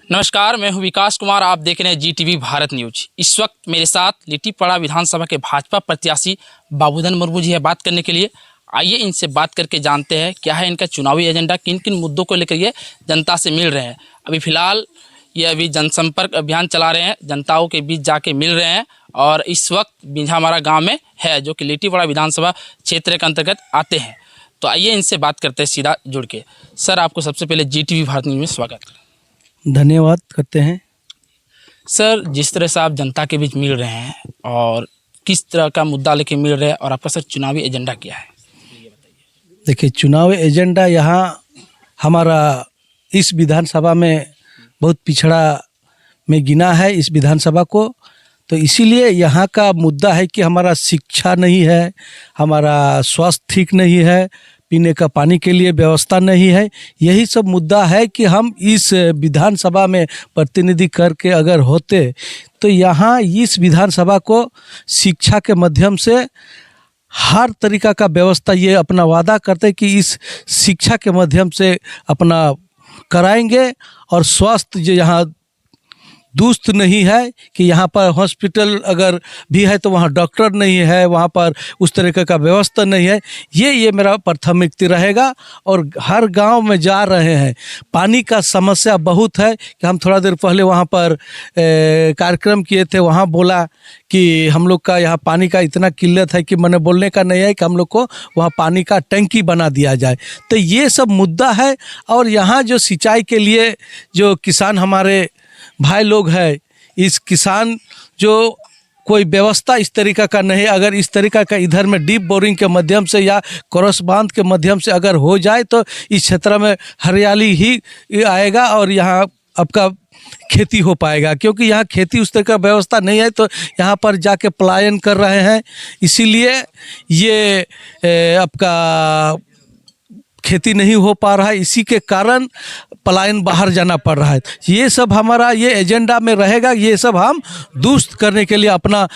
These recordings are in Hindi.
नमस्कार, मैं हूं विकास कुमार। आप देख रहे हैं GTV भारत न्यूज। इस वक्त मेरे साथ लिट्टीपाड़ा विधानसभा के भाजपा प्रत्याशी बाबूधन मुर्मू जी है बात करने के लिए। आइए इनसे बात करके जानते हैं क्या है इनका चुनावी एजेंडा, किन किन मुद्दों को लेकर ये जनता से मिल रहे हैं। अभी फिलहाल ये जनसंपर्क अभियान चला रहे हैं, जनताओं के बीच जाके मिल रहे हैं और इस वक्त बिंझा हमारा गाँव में है जो कि लिट्टीपाड़ा विधानसभा क्षेत्र के अंतर्गत आते हैं। तो आइए इनसे बात करते हैं सीधा जुड़ के। सर, आपको सबसे पहले GTV भारत न्यूज में स्वागत। धन्यवाद करते हैं। सर, जिस तरह से आप जनता के बीच मिल रहे हैं और किस तरह का मुद्दा लेके मिल रहे हैं और आपका सर चुनावी एजेंडा क्या है? देखिए, चुनावी एजेंडा यहाँ हमारा इस विधानसभा में बहुत पिछड़ा में गिना है इस विधानसभा को। तो इसीलिए यहाँ का मुद्दा है कि हमारा शिक्षा नहीं है, हमारा स्वास्थ्य ठीक नहीं है, पीने का पानी के लिए व्यवस्था नहीं है। यही सब मुद्दा है कि हम इस विधानसभा में प्रतिनिधि करके अगर होते तो यहाँ इस विधानसभा को शिक्षा के माध्यम से हर तरीका का व्यवस्था ये अपना वादा करते कि इस शिक्षा के माध्यम से अपना कराएंगे। और स्वास्थ्य जो यहाँ दुरुस्त नहीं है कि यहाँ पर हॉस्पिटल अगर भी है तो वहाँ डॉक्टर नहीं है, वहाँ पर उस तरीके का व्यवस्था नहीं है। ये मेरा प्राथमिकता रहेगा। और हर गांव में जा रहे हैं, पानी का समस्या बहुत है कि हम थोड़ा देर पहले वहाँ पर कार्यक्रम किए थे, वहाँ बोला कि हम लोग का यहाँ पानी का इतना किल्लत है कि मैंने बोलने का नहीं है कि हम लोग को वहाँ पानी का टंकी बना दिया जाए। तो ये सब मुद्दा है। और यहाँ जो सिंचाई के लिए जो किसान हमारे भाई लोग हैं, इस किसान जो कोई व्यवस्था इस तरीका का नहीं, अगर इस तरीका का इधर में डीप बोरिंग के माध्यम से या क्रॉस बांध के माध्यम से अगर हो जाए तो इस क्षेत्र में हरियाली ही आएगा और यहाँ आपका खेती हो पाएगा। क्योंकि यहाँ खेती उस तरह का व्यवस्था नहीं है तो यहाँ पर जाके पलायन कर रहे हैं। इसीलिए ये आपका खेती नहीं हो पा रहा है, इसी के कारण पलायन बाहर जाना पड़ रहा है। ये सब हमारा ये एजेंडा में रहेगा, ये सब हम दुरुस्त करने के लिए अपना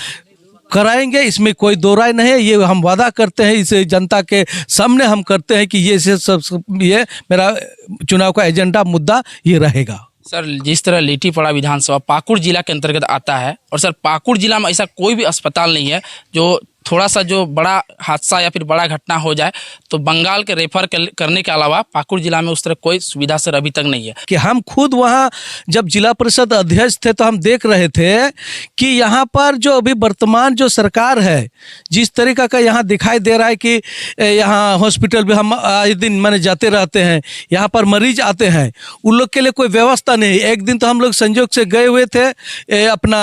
कराएंगे, इसमें कोई दो राय नहीं है। ये हम वादा करते हैं, इसे जनता के सामने हम करते हैं कि ये सब ये मेरा चुनाव का एजेंडा मुद्दा ये रहेगा। सर, जिस तरह लिट्टीपाड़ा विधानसभा पाकुड़ जिला के अंतर्गत आता है और सर पाकुड़ जिला में ऐसा कोई भी अस्पताल नहीं है जो थोड़ा सा जो बड़ा हादसा या फिर बड़ा घटना हो जाए तो बंगाल के रेफर करने के अलावा पाकुड़ जिला में उस तरह कोई सुविधा सर अभी तक नहीं है। कि हम खुद वहाँ जब जिला परिषद अध्यक्ष थे तो हम देख रहे थे कि यहाँ पर जो अभी वर्तमान जो सरकार है, जिस तरीका का यहाँ दिखाई दे रहा है कि यहाँ हॉस्पिटल भी हम आए दिन मैंने जाते रहते हैं, यहाँ पर मरीज आते हैं, उन लोग के लिए कोई व्यवस्था नहीं। एक दिन तो हम लोग संयोग से गए हुए थे अपना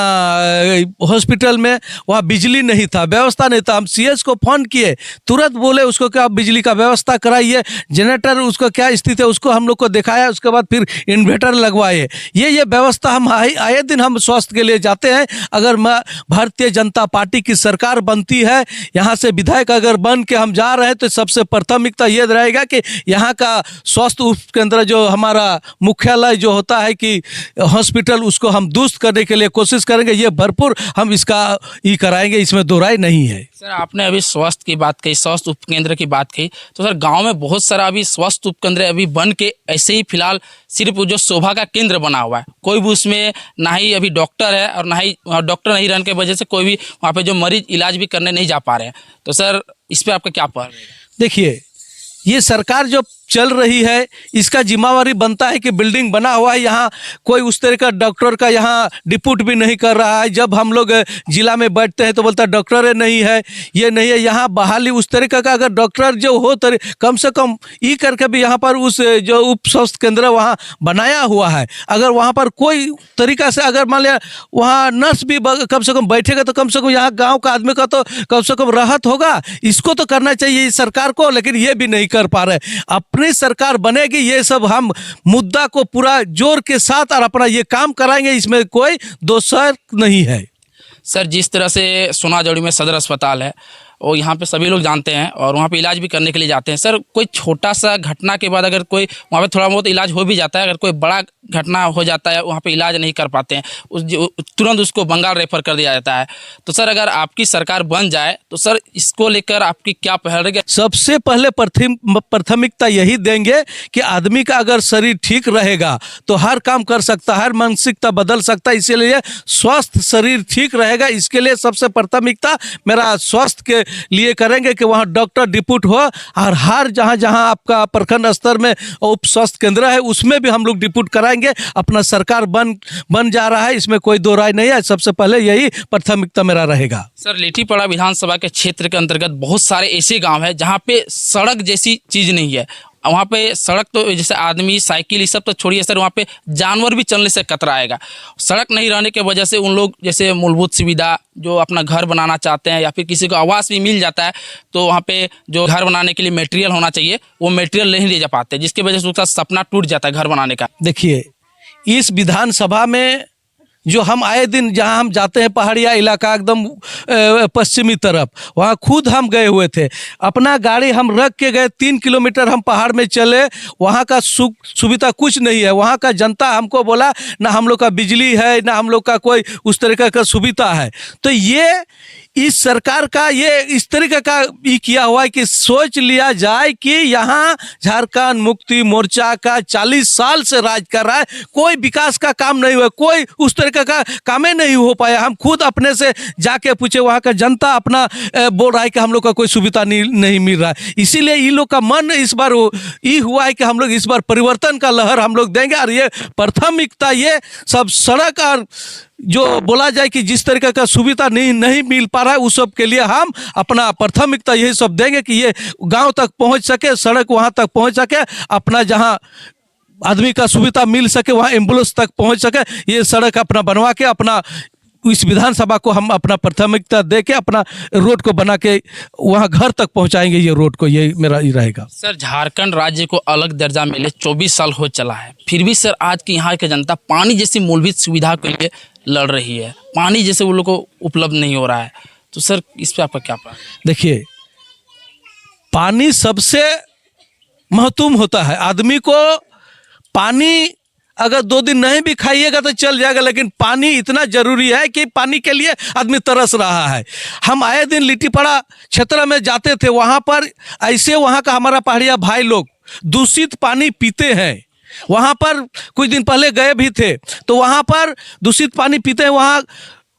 हॉस्पिटल में, वहाँ बिजली नहीं था, व्यवस्था नहीं था। हम CS को फोन किए, तुरंत बोले उसको क्या बिजली का व्यवस्था कराइए, जनरेटर उसको क्या स्थिति है उसको हम लोग को दिखाया, उसके बाद फिर इन्वर्टर लगवाए। ये व्यवस्था हम आए दिन हम स्वास्थ्य के लिए जाते हैं। अगर भारतीय जनता पार्टी की सरकार बनती है, यहाँ से विधायक अगर बन के हम जा रहे हैं तो सबसे प्राथमिकता ये रहेगा कि यहाँ का स्वास्थ्य उपकेंद्र जो हमारा मुख्यालय जो होता है कि हॉस्पिटल, उसको हम दुरुस्त करने के लिए कोशिश करेंगे। ये भरपूर हम इसका ये कराएंगे, इसमें दो राय नहीं है। सर, आपने अभी स्वास्थ्य की बात कही, स्वास्थ्य उपकेंद्र की बात कही, तो सर गांव में बहुत सारा अभी स्वास्थ्य उपकेंद्र अभी बन के ऐसे ही फिलहाल सिर्फ जो शोभा का केंद्र बना हुआ है, कोई भी उसमें ना ही अभी डॉक्टर है और ना ही डॉक्टर नहीं रहने की वजह से कोई भी वहाँ पे जो मरीज इलाज भी करने नहीं जा पा रहे हैं। तो सर इस पर आपका क्या पहल रहेगा? देखिए, ये सरकार जो चल रही है इसका जिम्मेवारी बनता है कि बिल्डिंग बना हुआ है, यहाँ कोई उस तरह का डॉक्टर का यहाँ डिप्यूट भी नहीं कर रहा है। जब हम लोग जिला में बैठते हैं तो बोलता है डॉक्टर नहीं है, ये नहीं है। यहाँ बहाली उस तरीके का अगर डॉक्टर जो हो तो कम से कम ई करके भी यहाँ पर उस जो उप स्वास्थ्य केंद्र वहाँ बनाया हुआ है, अगर वहाँ पर कोई तरीका से अगर मान लिया वहाँ नर्स भी कम से कम बैठेगा तो कम से कम यहाँ गाँव का आदमी का तो कम से कम राहत होगा। इसको तो करना चाहिए इस सरकार को, लेकिन ये भी नहीं कर पा रहे। अपनी सरकार बनेगी, ये सब हम मुद्दा को पूरा जोर के साथ और अपना ये काम कराएंगे, इसमें कोई दोषर नहीं है। सर, जिस तरह से सोनाजोड़ी में सदर अस्पताल है और यहाँ पे सभी लोग जानते हैं और वहाँ पे इलाज भी करने के लिए जाते हैं। सर कोई छोटा सा घटना के बाद अगर कोई वहाँ पे थोड़ा बहुत इलाज हो भी जाता है, अगर कोई बड़ा घटना हो जाता है वहाँ पे इलाज नहीं कर पाते हैं, तुरंत उसको बंगाल रेफर कर दिया जाता है। तो सर अगर आपकी सरकार बन जाए तो सर इसको लेकर आपकी क्या पहल रहेगी? सबसे पहले प्राथमिकता यही देंगे कि आदमी का अगर शरीर ठीक रहेगा तो हर काम कर सकता है, हर मानसिकता बदल सकता है। इसीलिए स्वस्थ शरीर ठीक रहेगा, इसके लिए सबसे प्राथमिकता मेरा स्वास्थ्य के लिए करेंगे कि वहाँ डॉक्टर डिप्यूट हो, और हर जहाँ जहाँ आपका प्रखंड स्तर में उप स्वास्थ्य केंद्र है उसमें भी हम लोग डिप्यूट कराएंगे। अपना सरकार बन जा रहा है, इसमें कोई दो राय नहीं है। सबसे पहले यही प्राथमिकता मेरा रहेगा। सर लिट्टीपाड़ा विधानसभा के क्षेत्र के अंतर्गत बहुत सारे ऐसे गांव हैं जहां पे सड़क जैसी चीज़ नहीं है। वहाँ पे सड़क तो जैसे आदमी साइकिल ये सब तो छोड़िए सर, वहाँ पे जानवर भी चलने से कतराएगा। सड़क नहीं रहने के वजह से उन लोग जैसे मूलभूत सुविधा जो अपना घर बनाना चाहते हैं या फिर किसी को आवास भी मिल जाता है तो वहाँ पे जो घर बनाने के लिए मटेरियल होना चाहिए वो मटेरियल नहीं ले जा पाते, जिसकी वजह से उसका सपना टूट जाता है घर बनाने का। देखिए इस विधानसभा में जो हम आए दिन जहाँ हम जाते हैं पहाड़िया इलाका एकदम पश्चिमी तरफ, वहाँ खुद हम गए हुए थे। अपना गाड़ी हम रख के गए, 3 किलोमीटर हम पहाड़ में चले, वहाँ का सुविधा कुछ नहीं है। वहाँ का जनता हमको बोला ना हम लोग का बिजली है, ना हम लोग का कोई उस तरीके का सुविधा है। तो ये इस सरकार का ये इस तरीके का ये किया हुआ है कि सोच लिया जाए कि यहाँ झारखंड मुक्ति मोर्चा का 40 साल से राज कर रहा है, कोई विकास का काम नहीं हुआ, कोई उस तरीके का काम ही नहीं हो पाया। हम खुद अपने से जाके पूछे, वहाँ का जनता अपना बोल रहा है कि हम लोग का कोई सुविधा नहीं मिल रहा है। इसीलिए इन लोग का मन इस बार ये हुआ है कि हम लोग इस बार परिवर्तन का लहर हम लोग देंगे। और ये प्राथमिकता ये सब सड़क और जो बोला जाए कि जिस तरीके का सुविधा नहीं मिल पा रहा है उस सब के लिए हम अपना प्राथमिकता यही सब देंगे कि ये गांव तक पहुंच सके, सड़क वहां तक पहुंच सके, अपना जहां आदमी का सुविधा मिल सके वहां एम्बुलेंस तक पहुंच सके, ये सड़क अपना बनवा के अपना इस विधानसभा को हम अपना प्राथमिकता दे के अपना रोड को बना के वहाँ घर तक पहुँचाएंगे। ये रोड को ये मेरा ही रहेगा। सर झारखंड राज्य को अलग दर्जा मिले 24 साल हो चला है, फिर भी सर आज की यहाँ की जनता पानी जैसी मूलभूत सुविधा के लिए लड़ रही है, पानी जैसे वो लोग को उपलब्ध नहीं हो रहा है। तो सर इस पर आपका क्या प्लान? देखिए पानी सबसे महत्वपूर्ण होता है। आदमी को पानी अगर 2 दिन नहीं भी खाइएगा तो चल जाएगा, लेकिन पानी इतना जरूरी है कि पानी के लिए आदमी तरस रहा है। हम आए दिन लिट्टीपाड़ा क्षेत्र में जाते थे, वहाँ पर ऐसे वहाँ का हमारा पहाड़िया भाई लोग दूषित पानी पीते हैं। वहाँ पर कुछ दिन पहले गए भी थे तो वहाँ पर दूषित पानी पीते हैं। वहाँ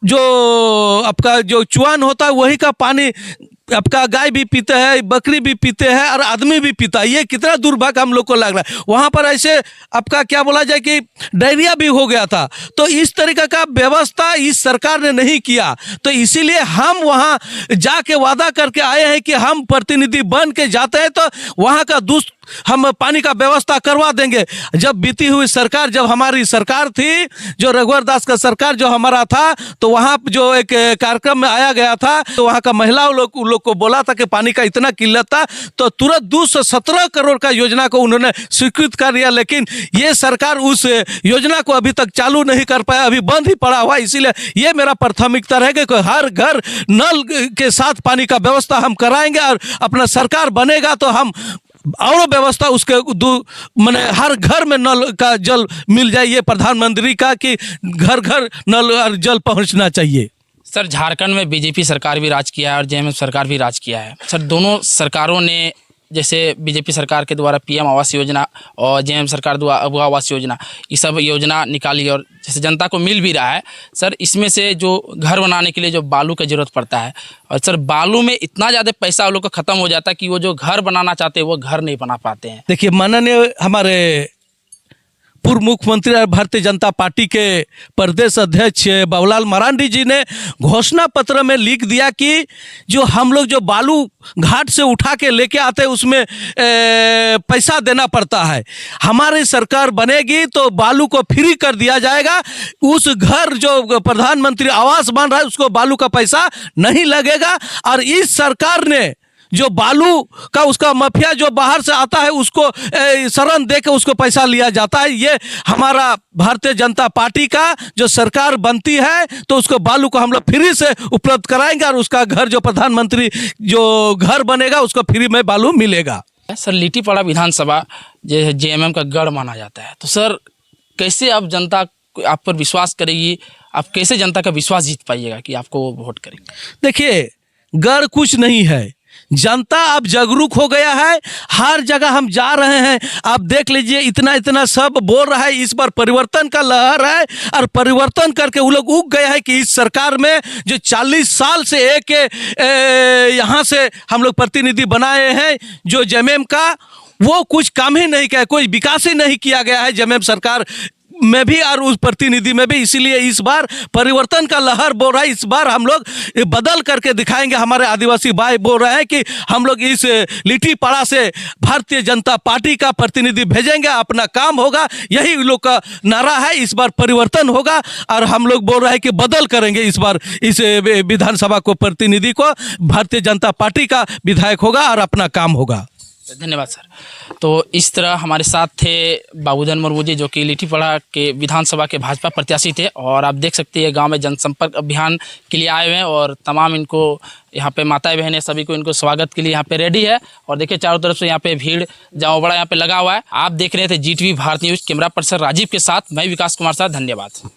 जो आपका जो चुआन होता है वही का पानी आपका गाय भी पीते हैं, बकरी भी पीते हैं और आदमी भी पीता है। ये कितना दुर्भाग्य हम लोग को लग रहा है। वहाँ पर ऐसे आपका क्या बोला जाए कि डायरिया भी हो गया था। तो इस तरीके का व्यवस्था इस सरकार ने नहीं किया, तो इसीलिए हम वहाँ जाके वादा करके आए हैं कि हम प्रतिनिधि बन के जाते हैं तो वहाँ का हम पानी का व्यवस्था करवा देंगे। जब बीती हुई सरकार, जब हमारी सरकार थी, जो रघुवर दास का सरकार जो हमारा था, तो वहाँ जो एक कार्यक्रम में आया गया था तो वहाँ का महिलाओं लोग को बोला था कि पानी का इतना किल्लत था, तो तुरंत 217 करोड़ का योजना को उन्होंने स्वीकृत कर दिया। लेकिन ये सरकार उस योजना को अभी तक चालू नहीं कर पाया, अभी बंद ही पड़ा हुआ। इसीलिए ये मेरा प्राथमिकता रहेगा कि हर घर नल के साथ पानी का व्यवस्था हम कराएंगे, और अपना सरकार बनेगा तो हम और व्यवस्था उसके मैंने हर घर में नल का जल मिल जाए। ये प्रधानमंत्री का कि घर घर नल और जल पहुंचना चाहिए। सर झारखंड में बीजेपी सरकार भी राज किया है और जेएमएम सरकार भी राज किया है। सर दोनों सरकारों ने, जैसे बीजेपी सरकार के द्वारा पीएम आवास योजना और जेएमएम सरकार द्वारा अबुआ आवास योजना, ये सब योजना निकाली और जैसे जनता को मिल भी रहा है। सर इसमें से जो घर बनाने के लिए जो बालू की ज़रूरत पड़ता है, और सर बालू में इतना ज़्यादा पैसा वो लोग का ख़त्म हो जाता है कि वो जो घर बनाना चाहते हैं वो घर नहीं बना पाते हैं। देखिए माननीय हमारे पूर्व मुख्यमंत्री और भारतीय जनता पार्टी के प्रदेश अध्यक्ष बाबूलाल मरांडी जी ने घोषणा पत्र में लिख दिया कि जो हम लोग जो बालू घाट से उठा के लेके आते हैं उसमें पैसा देना पड़ता है। हमारी सरकार बनेगी तो बालू को फ्री कर दिया जाएगा। उस घर जो प्रधानमंत्री आवास बन रहा है उसको बालू का पैसा नहीं लगेगा। और इस सरकार ने जो बालू का उसका माफिया जो बाहर से आता है उसको शरण दे के उसको पैसा लिया जाता है। ये हमारा भारतीय जनता पार्टी का जो सरकार बनती है तो उसको बालू को हम लोग फ्री से उपलब्ध कराएंगे और उसका घर जो प्रधानमंत्री जो घर बनेगा उसको फ्री में बालू मिलेगा। सर, लिट्टीपाड़ा विधानसभा जो जेएमएम का गढ़ माना जाता है, तो सर कैसे अब जनता आप पर विश्वास करेगी, आप कैसे जनता का विश्वास जीत पाइएगा कि आपको वो वोट करेंगे? देखिए, गढ़ कुछ नहीं है, जनता अब जागरूक हो गया है। हर जगह हम जा रहे हैं, आप देख लीजिए, इतना इतना सब बोल रहा है। इस बार परिवर्तन का लहर है और परिवर्तन करके वो लोग उग गए हैं कि इस सरकार में जो 40 साल से एक यहाँ से हम लोग प्रतिनिधि बनाए हैं जो जेएमएम का, वो कुछ काम ही नहीं किया, कोई विकास ही नहीं किया गया है जेएमएम सरकार में भी और उस प्रतिनिधि में भी। इसीलिए इस बार परिवर्तन का लहर बोल रहा है। इस बार हम लोग बदल करके दिखाएंगे। हमारे आदिवासी भाई बोल रहे हैं कि हम लोग इस लिट्टीपाड़ा से भारतीय जनता पार्टी का प्रतिनिधि भेजेंगे, अपना काम होगा, यही लोग का नारा है। इस बार परिवर्तन होगा और हम लोग बोल रहे हैं कि बदल करेंगे। इस बार इस विधानसभा को प्रतिनिधि को भारतीय जनता पार्टी का विधायक होगा और अपना काम होगा। धन्यवाद सर। तो इस तरह हमारे साथ थे बाबूधन मुर्मू जी, जो कि लिट्टीपाड़ा के विधानसभा के भाजपा प्रत्याशी थे, और आप देख सकते हैं गांव में जनसंपर्क अभियान के लिए आए हुए हैं और तमाम इनको यहाँ पे माताएं बहनें सभी को इनको स्वागत के लिए यहाँ पे रेडी है। और देखिए चारों तरफ से यहाँ पे भीड़ जमाव बड़ा यहाँ पे लगा हुआ है। आप देख रहे थे GTV Bharat news, camera person Rajeev के साथ मैं विकास कुमार साथ। धन्यवाद।